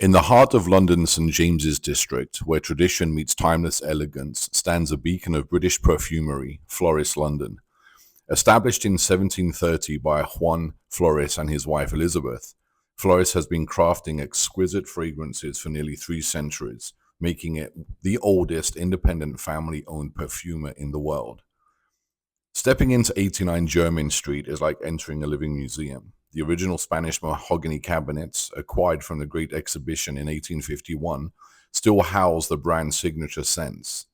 In the heart of London's St James's district, where tradition meets timeless elegance, stands a beacon of British perfumery, Floris London. Established in 1730 by Juan Floris and his wife Elizabeth, Floris has been crafting exquisite fragrances for nearly 3 centuries, making it the oldest independent family-owned perfumer in the world. Stepping into 89 Jermyn Street is like entering a living museum. The original Spanish mahogany cabinets, acquired from the Great Exhibition in 1851, still house the brand's signature scents.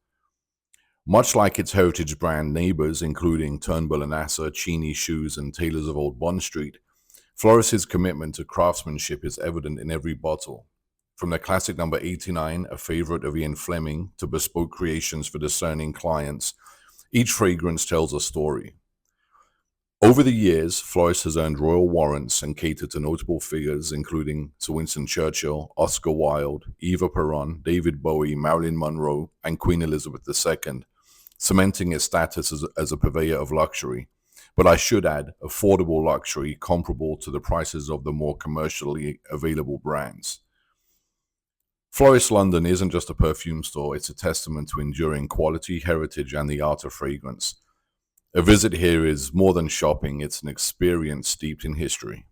Much like its heritage brand neighbors, including Turnbull and Asser, Cheney Shoes, and Tailors of Old Bond Street, Floris's commitment to craftsmanship is evident in every bottle. From the classic number 89, a favorite of Ian Fleming, to bespoke creations for discerning clients, each fragrance tells a story. Over the years, Floris has earned royal warrants and catered to notable figures including Sir Winston Churchill, Oscar Wilde, Eva Peron, David Bowie, Marilyn Monroe, and Queen Elizabeth II, cementing its status as a purveyor of luxury. But I should add, affordable luxury comparable to the prices of the more commercially available brands. Floris London isn't just a perfume store, it's a testament to enduring quality, heritage, and the art of fragrance. A visit here is more than shopping, it's an experience steeped in history.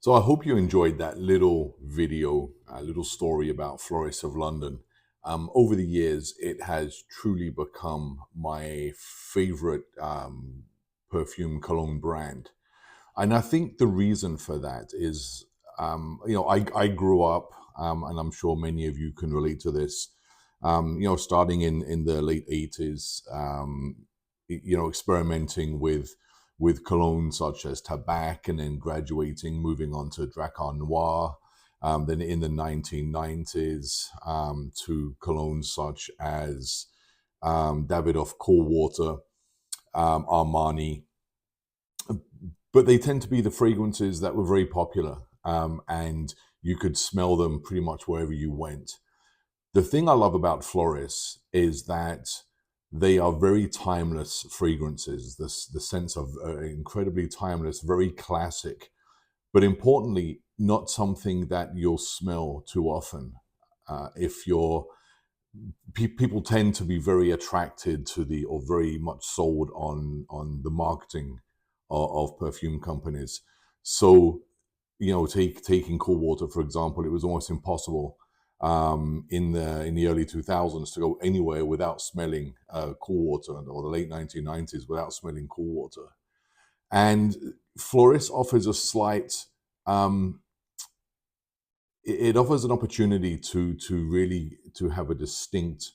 So I hope you enjoyed that little video, a little story about Floris of London. Over the years, it has truly become my favorite perfume cologne brand. And I think the reason for that is, I grew up, and I'm sure many of you can relate to this, starting in the late 80s, experimenting with cologne such as Tabac, and then graduating, moving on to Drakkar Noir, then in the 1990s to colognes such as Davidoff Coolwater, Armani. But they tend to be the fragrances that were very popular, and you could smell them pretty much wherever you went. The thing I love about Floris is that they are very timeless fragrances. The sense of incredibly timeless, very classic, but importantly, not something that you'll smell too often. People tend to be very attracted to or very much sold on the marketing of perfume companies. So, taking Coolwater, for example, it was almost impossible in the early 2000s to go anywhere without smelling Coolwater, or the late 1990s without smelling Coolwater. And Floris offers a slight, it offers an opportunity to really have a distinct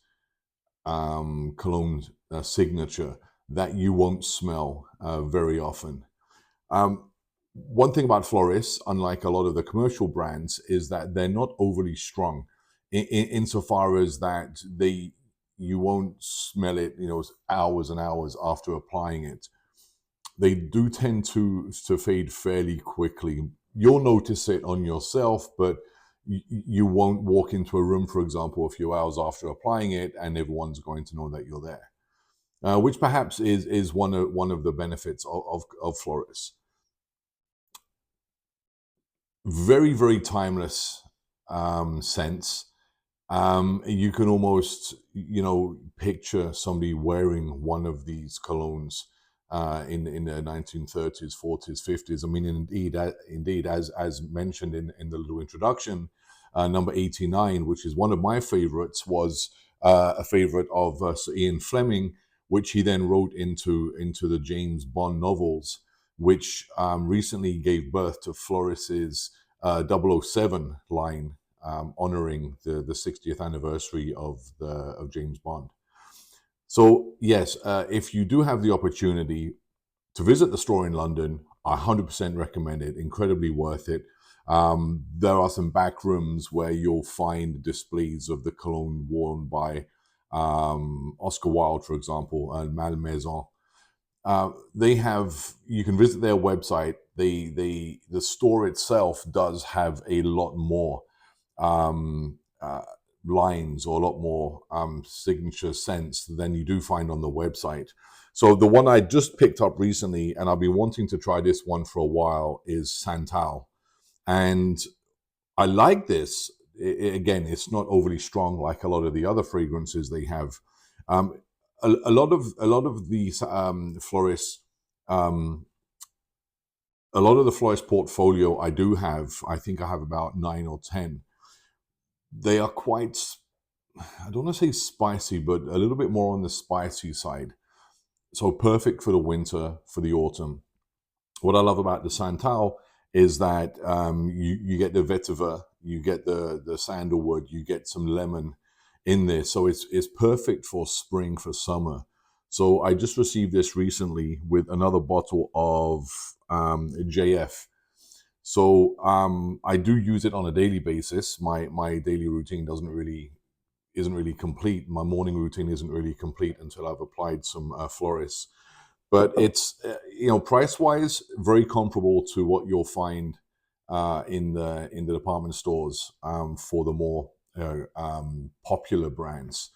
cologne signature that you won't smell very often. One thing about Floris, unlike a lot of the commercial brands, is that they're not overly strong insofar as that you won't smell it, hours and hours after applying it. They do tend to fade fairly quickly. You'll notice it on yourself, but you won't walk into a room, for example, a few hours after applying it, and everyone's going to know that you're there, which perhaps is one of the benefits of Floris. Very, very timeless scents. You can almost, picture somebody wearing one of these colognes in the 1930s, 40s, 50s. I mean, indeed, as mentioned in the little introduction, number 89, which is one of my favorites, was a favorite of Sir Ian Fleming, which he then wrote into the James Bond novels, which recently gave birth to Floris's 007 line, honoring the 60th anniversary of James Bond. So yes, if you do have the opportunity to visit the store in London, I 100% recommend it. Incredibly worth it. There are some back rooms where you'll find displays of the cologne worn by Oscar Wilde, for example, and Malmaison. You can visit their website. The store itself does have a lot more lines, or a lot more signature scents than you do find on the website. So the one I just picked up recently, and I've been wanting to try this one for a while, is Santal. And I like this. Again, it's not overly strong like a lot of the other fragrances they have. Um, a lot of these florists, um, a lot of the florist portfolio I do have. I think I have about 9 or 10. They are quite, I don't want to say spicy, but a little bit more on the spicy side. So perfect for the winter, for the autumn. What I love about the Santal is that you get the vetiver, you get the sandalwood, you get some lemon in there. So it's perfect for spring, for summer. So I just received this recently with another bottle of JF. So I do use it on a daily basis. My daily routine isn't really complete. My morning routine isn't really complete until I've applied some Floris. But it's price wise very comparable to what you'll find in the department stores for the more popular brands.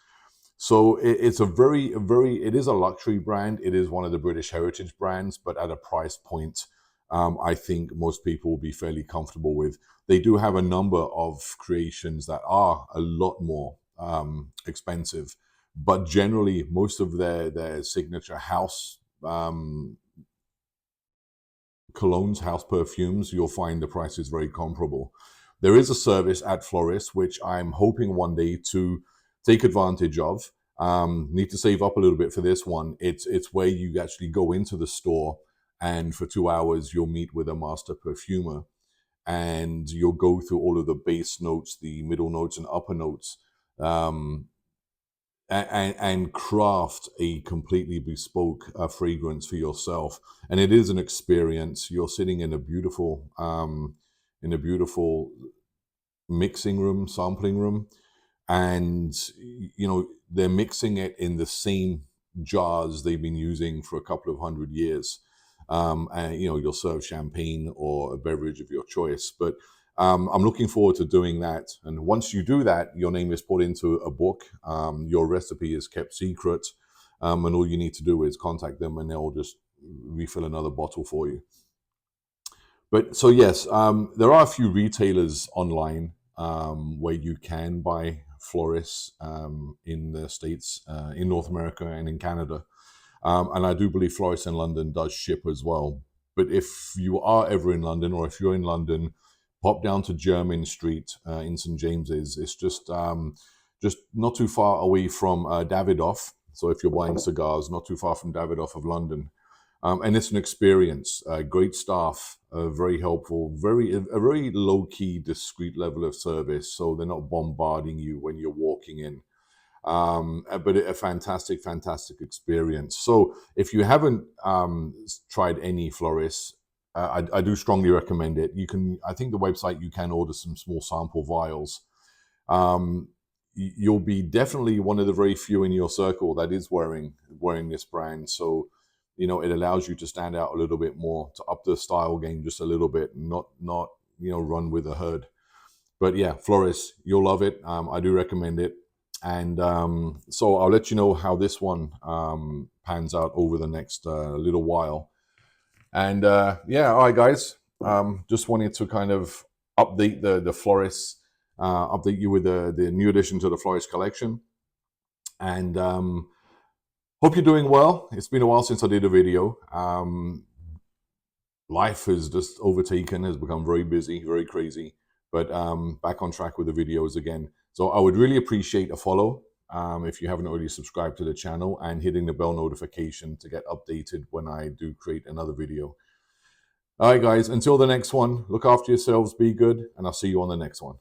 So it's it is a luxury brand. It is one of the British heritage brands, but at a price point I think most people will be fairly comfortable with. They do have a number of creations that are a lot more expensive, but generally most of their signature house colognes, house perfumes, you'll find the price is very comparable. There is a service at Floris which I'm hoping one day to take advantage of. Need to save up a little bit for this one. It's where you actually go into the store and for 2 hours you'll meet with a master perfumer and you'll go through all of the base notes, the middle notes and upper notes, and craft a completely bespoke fragrance for yourself. And it is an experience. You're sitting in a beautiful mixing room, sampling room, and they're mixing it in the same jars they've been using for a couple of 100 years. And you'll serve champagne or a beverage of your choice. But I'm looking forward to doing that. And once you do that, your name is put into a book. Your recipe is kept secret. And all you need to do is contact them and they'll just refill another bottle for you. But so, yes, there are a few retailers online where you can buy Floris in the States, in North America and in Canada. And I do believe Floris in London does ship as well. But if you are ever in London, or if you're in London, pop down to Jermyn Street in St James's. It's just not too far away from Davidoff. So if you're buying cigars, not too far from Davidoff of London. And it's an experience. Great staff, very helpful, a very low-key, discreet level of service. So they're not bombarding you when you're walking in. But a fantastic, fantastic experience. So if you haven't tried any Floris, I do strongly recommend it. I think the website, you can order some small sample vials. You'll be definitely one of the very few in your circle that is wearing this brand. So, it allows you to stand out a little bit more, to up the style game just a little bit, not run with the herd. But yeah, Floris, you'll love it. I do recommend it. And so I'll let you know how this one pans out over the next little while. And yeah, all right, guys. Just wanted to kind of update the Floris, update you with the new addition to the Floris collection. And hope you're doing well. It's been a while since I did a video. Life has just overtaken, has become very busy, very crazy. But back on track with the videos again. So I would really appreciate a follow if you haven't already subscribed to the channel, and hitting the bell notification to get updated when I do create another video. All right, guys, until the next one, look after yourselves, be good, and I'll see you on the next one.